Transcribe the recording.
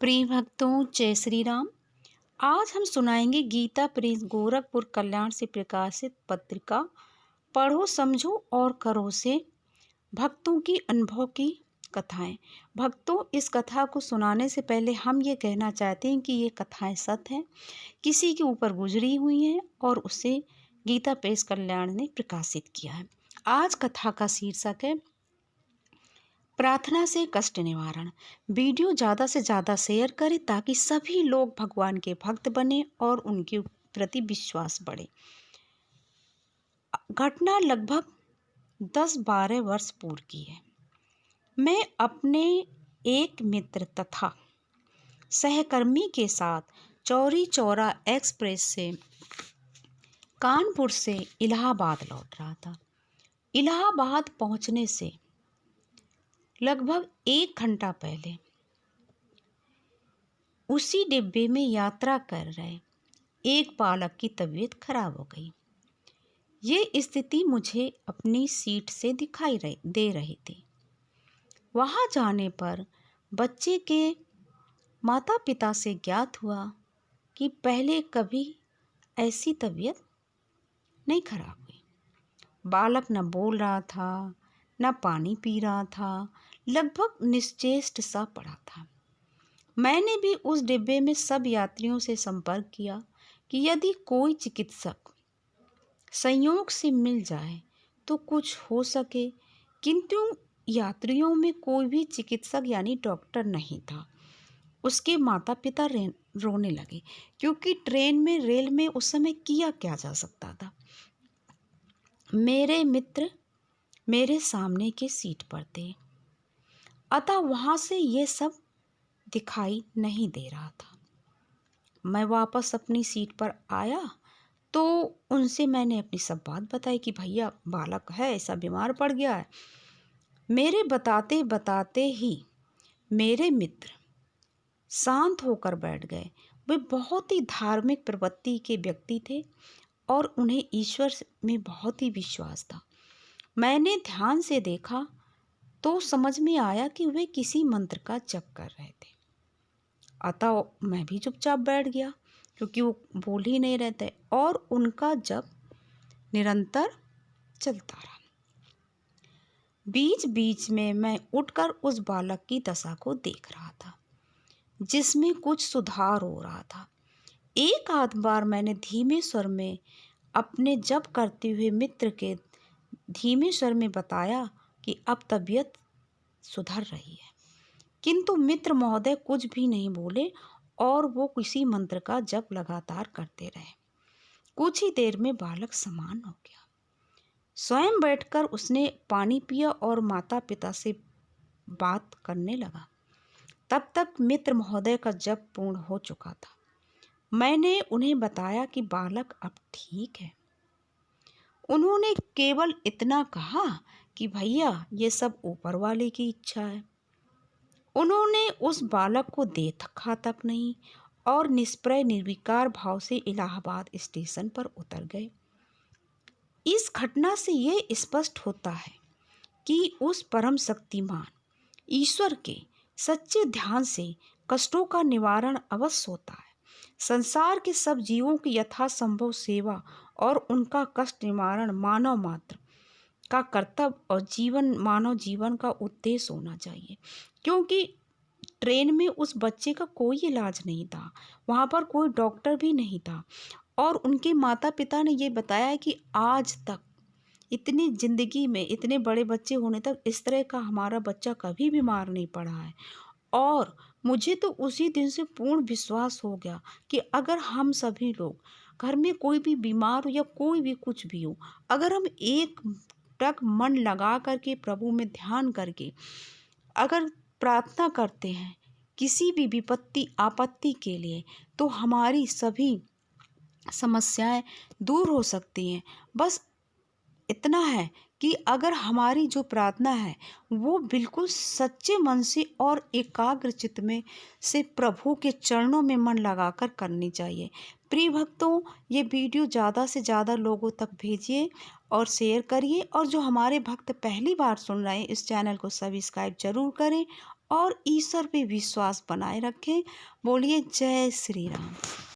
प्रिय भक्तों, जय श्री राम। आज हम सुनाएंगे गीता प्रेस गोरखपुर कल्याण से प्रकाशित पत्रिका पढ़ो, समझो और करो से भक्तों की अनुभव की कथाएं। भक्तों, इस कथा को सुनाने से पहले हम ये कहना चाहते हैं कि ये कथाएं सत्य हैं, किसी के ऊपर गुजरी हुई हैं और उसे गीता प्रेस कल्याण ने प्रकाशित किया है। आज कथा का शीर्षक है प्रार्थना से कष्ट निवारण। वीडियो ज़्यादा से ज़्यादा शेयर करें ताकि सभी लोग भगवान के भक्त बने और उनके प्रति विश्वास बढ़े। घटना लगभग 10-12 वर्ष पूर्व की है। मैं अपने एक मित्र तथा सहकर्मी के साथ चौरी चौरा एक्सप्रेस से कानपुर से इलाहाबाद लौट रहा था। इलाहाबाद पहुंचने से लगभग 1 घंटा पहले उसी डिब्बे में यात्रा कर रहे एक बालक की तबीयत खराब हो गई। ये स्थिति मुझे अपनी सीट से दिखाई दे रही थी। वहां जाने पर बच्चे के माता पिता से ज्ञात हुआ कि पहले कभी ऐसी तबीयत नहीं खराब हुई। बालक न बोल रहा था, न पानी पी रहा था, लगभग निश्चेष्ट सा पड़ा था। मैंने भी उस डिब्बे में सब यात्रियों से संपर्क किया कि यदि कोई चिकित्सक संयोग से मिल जाए तो कुछ हो सके, किंतु यात्रियों में कोई भी चिकित्सक यानी डॉक्टर नहीं था। उसके माता पिता रोने लगे क्योंकि ट्रेन में रेल में उस समय किया क्या जा सकता था। मेरे मित्र मेरे सामने के सीट पर थे, अतः वहां से ये सब दिखाई नहीं दे रहा था। मैं वापस अपनी सीट पर आया तो उनसे मैंने अपनी सब बात बताई कि भैया बालक है, ऐसा बीमार पड़ गया है। मेरे बताते बताते ही मेरे मित्र शांत होकर बैठ गए। वे बहुत ही धार्मिक प्रवृत्ति के व्यक्ति थे और उन्हें ईश्वर में बहुत ही विश्वास था। मैंने ध्यान से देखा तो समझ में आया कि वे किसी मंत्र का जप कर रहे थे। अतः मैं भी चुपचाप बैठ गया क्योंकि वो बोल ही नहीं रहे थे और उनका जप निरंतर चलता रहा। बीच बीच में मैं उठकर उस बालक की दशा को देख रहा था जिसमें कुछ सुधार हो रहा था। एक आध बार मैंने धीमे स्वर में अपने जप करते हुए मित्र के धीमे स्वर में बताया कि अब तबीयत सुधर रही है, किंतु मित्र महोदय कुछ भी नहीं बोले और वो किसी मंत्र का जप लगातार करते रहे। कुछ ही देर में बालक समान हो गया। स्वयं बैठकर उसने पानी पिया और माता पिता से बात करने लगा। तब तक मित्र महोदय का जप पूर्ण हो चुका था। मैंने उन्हें बताया कि बालक अब ठीक है। उन्होंने केवल इतना कहा कि भैया ये सब ऊपर वाले की इच्छा है। उन्होंने उस बालक को देखा तक नहीं और निष्प्रय निर्विकार भाव से इलाहाबाद स्टेशन पर उतर गए। इस घटना से ये स्पष्ट होता है कि उस परम शक्तिमान ईश्वर के सच्चे ध्यान से कष्टों का निवारण अवश्य होता है। संसार के सब जीवों की यथासंभव सेवा और उनका कष्ट निवारण मानव मात्र का कर्तव्य और मानव जीवन का उद्देश्य होना चाहिए। क्योंकि ट्रेन में उस बच्चे का कोई इलाज नहीं था, वहाँ पर कोई डॉक्टर भी नहीं था और उनके माता पिता ने ये बताया कि आज तक इतनी ज़िंदगी में इतने बड़े बच्चे होने तक इस तरह का हमारा बच्चा कभी बीमार नहीं पड़ा है। और मुझे तो उसी दिन से पूर्ण विश्वास हो गया कि अगर हम सभी लोग घर में कोई भी बीमार हो या कोई भी कुछ भी हो, अगर हम एक टक मन लगा करके प्रभु में ध्यान करके अगर प्रार्थना करते हैं किसी भी विपत्ति आपत्ति के लिए, तो हमारी सभी समस्याएं दूर हो सकती हैं। बस इतना है कि अगर हमारी जो प्रार्थना है वो बिल्कुल सच्चे मन से और एकाग्र चित्त में से प्रभु के चरणों में मन लगाकर करनी चाहिए। प्रिय भक्तों, ये वीडियो ज़्यादा से ज़्यादा लोगों तक भेजिए और शेयर करिए और जो हमारे भक्त पहली बार सुन रहे हैं इस चैनल को सब्सक्राइब जरूर करें और ईश्वर पे विश्वास बनाए रखें। बोलिए जय श्री राम।